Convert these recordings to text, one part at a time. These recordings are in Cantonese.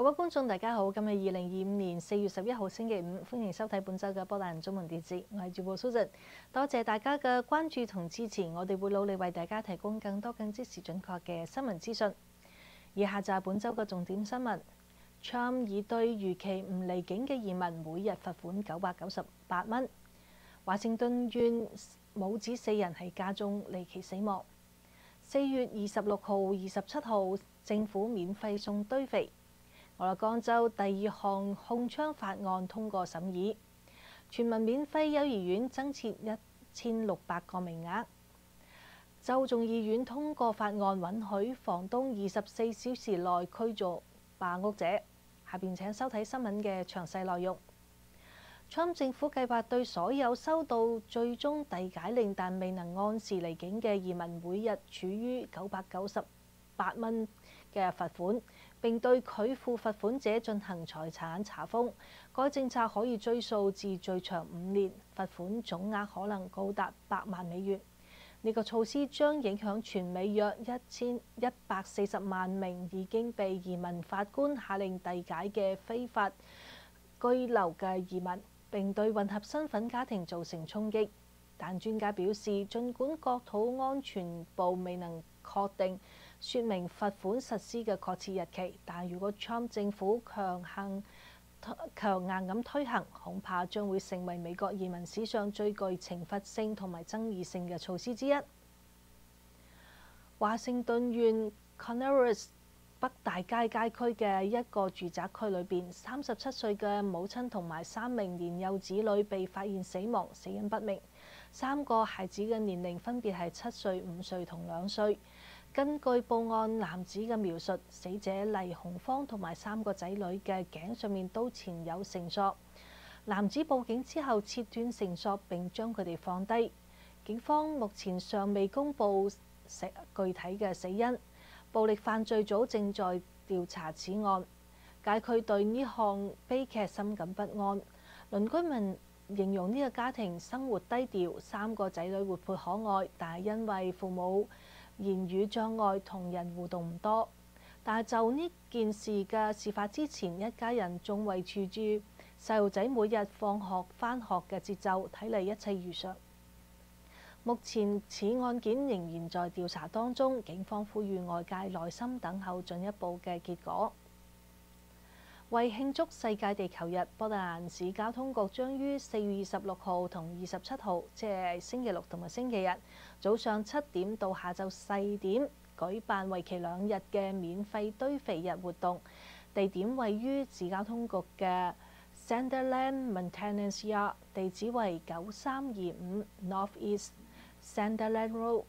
位觀眾大家好，今日2025年4月11號星期五，歡迎收睇本週嘅波蘭中文電視，我係主播蘇軾。多謝大家嘅關注同支持，我哋會努力為大家提供更多更即時準確嘅新聞資訊。以下就係本週嘅重點新聞。Trump 已對逾期唔離境嘅移民每日罰款998蚊。華盛頓縣母子4人喺家中離奇死亡。4月26號、27號政府免費送堆肥。俄勒岡州第2項控槍法案通過審議。全民免費幼兒園增設1600個名額。州眾議院通過法案，允許房東24小時內驅逐罷屋者。下邊請收睇新聞嘅詳細內容。Trump 政府計劃對所有收到最終遞解令但未能按時離境嘅移民每日處於998蚊嘅罰款，並對拒付罰款者進行財產查封。該政策可以追溯至最長5年，罰款總額可能高達8萬美元。呢個措施將影響全美約1140萬名已經被移民法官下令遞解嘅非法居留嘅移民，並對混合身份家庭造成衝擊。但專家表示，儘管國土安全部未能確定說明罰款實施嘅確切日期，但如果 Trump 政府強硬咁推行，恐怕將會成為美國移民史上最具懲罰性同埋爭議性嘅措施之一。華盛頓縣 Cornwallis 北大街街區嘅一個住宅區裏邊，37歲嘅母親同埋3名年幼子女被發現死亡，死因不明。3個孩子嘅年齡分別係7歲、5歲同2歲。根據報案男子嘅描述，死者黎洪芳同埋3個仔女嘅頸上面都纏有繩索。男子報警之後切斷繩索並將佢哋放低。警方目前尚未公布具體嘅死因。暴力犯罪組正在調查此案。街區對呢項悲劇深感不安。鄰居們形容呢個家庭生活低調，3個仔女活潑可愛，但係因為父母言語障礙，同人互動唔多。但係就呢件事嘅事發之前，一家人仲維持住細路仔每日放學返學嘅節奏，睇嚟一切如常。目前此案件仍然在調查當中，警方呼籲外界耐心等候進一步嘅結果。為慶祝世界地球日，波特蘭市交通局將於4月26號同27號，即係星期六同埋星期日，早上7點到下晝4點，舉辦為期2日嘅免費堆肥日活動。地點位於市交通局嘅 Sanderland Maintenance Yard， 地址為9325 North East Sanderland Road。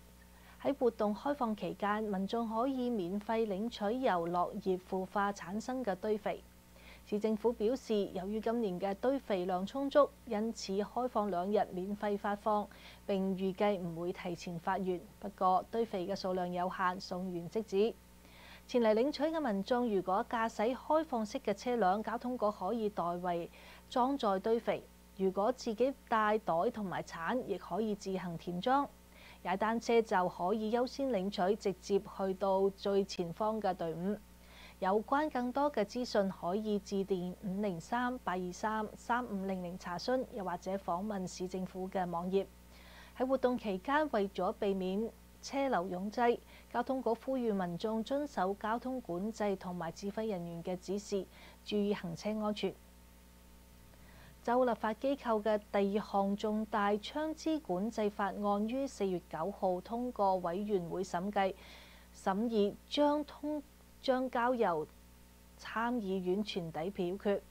喺活動開放期間，民眾可以免費領取由落葉腐化產生嘅堆肥。市政府表示，由於今年嘅堆肥量充足，因此開放2日免費發放，並預計唔會提前發完。不過，堆肥嘅數量有限，送完即止。前嚟領取嘅民眾如果駕駛開放式嘅車輛，交通局可以代為裝載堆肥。如果自己帶袋同埋鏟，亦可以自行填裝。踩單車就可以優先領取，直接去到最前方嘅隊伍。有關更多嘅資訊，可以致電503-823-3500查詢，又或者訪問市政府嘅網頁。喺活動期間，為咗避免車流擁擠，交通局呼籲民眾遵守交通管制同埋指揮人員嘅指示，注意行車安全。州立法機構嘅第2項重大槍支管制法案於4月9號通過委員會審議，將交由參議院全體表決。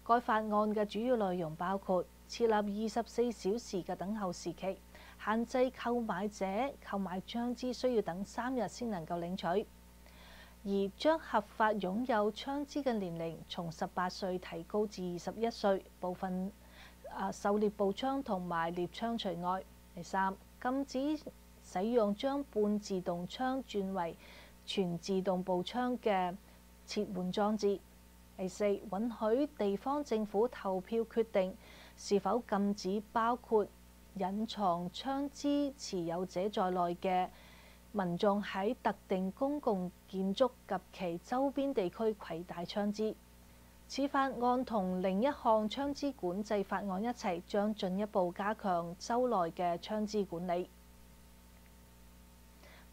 該法案嘅主要內容包括設立24小時嘅等候時期，限制購買者購買槍支需要等3日先能夠領取，而將合法擁有槍支嘅年齡從18歲提高至21歲，部分狩獵步槍同埋獵槍除外。第3，禁止使用將半自動槍轉為全自動步槍嘅切換裝置。第4，允許地方政府投票決定是否禁止包括隱藏槍支持有者在內嘅民眾喺特定公共建築及其周邊地區攜帶槍支。此法案同另一項槍支管制法案一齊，將進一步加強州內嘅槍支管理。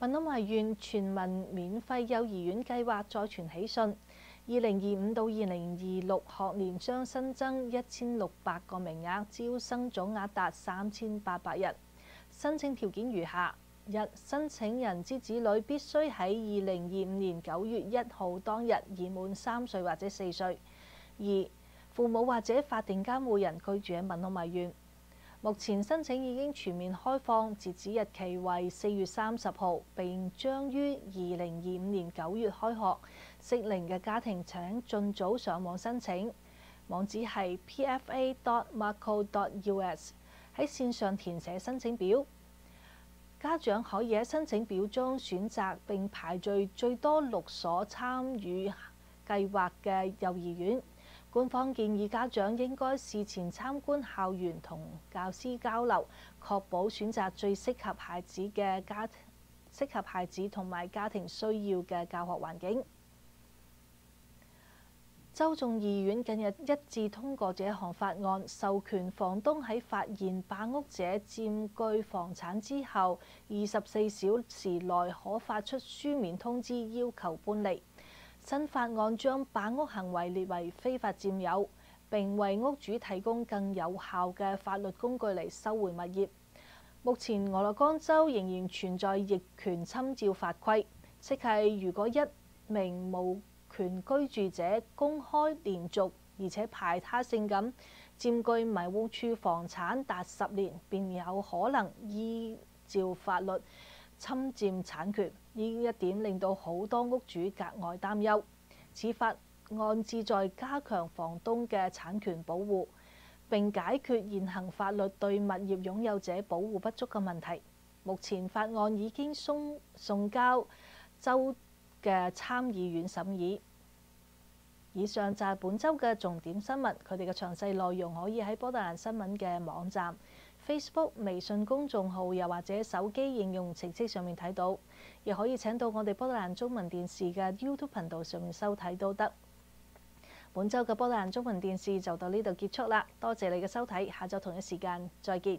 文朗維縣全民免費幼兒園計劃再傳喜訊，2025到2026學年將新增1600個名額，招生總額達3800人。申請條件如下：一、申請人之子女必須喺2025年9月1號當日已滿3歲或者4歲；二、父母或者法定監護人居住喺文朗維縣。目前申請已經全面開放，截止日期為4月30號，並將於2025年9月開學。適齡嘅家庭請盡早上網申請，網址係 pfa.marco.us， 喺線上填寫申請表。家長可以喺申請表中選擇並排序最多6所參與計劃嘅幼兒園。官方建議家長應該事前參觀校園同教師交流，確保選擇最適合孩子同埋家庭需要嘅教學環境。州眾議院近日一致通過這項法案，授權房東喺發現霸屋者佔據房產之後24小時內可發出書面通知要求搬離。新法案將霸屋行為列為非法佔有，並為屋主提供更有效嘅法律工具嚟收回物業。目前俄勒岡州仍然存在逆權侵照法規，即係如果一名無權居住者公開、連續而且排他性咁佔據迷屋處房產達10年，便有可能依照法律侵佔產權。呢一點令到好多屋主格外擔憂。此法案旨在加強房東嘅產權保護，並解決現行法律對物業擁有者保護不足嘅問題。目前法案已經送交州嘅參議院審議。以上就係本週嘅重點新聞，佢哋嘅詳細內容可以喺波特蘭新聞嘅網站、Facebook、微信公眾號，又或者手機應用程式上面睇到，亦可以請到我哋波特蘭中文電視嘅 YouTube 頻道上面收睇都得。本週嘅波特蘭中文電視就到呢度結束啦，多謝你嘅收睇，下週同一時間再見。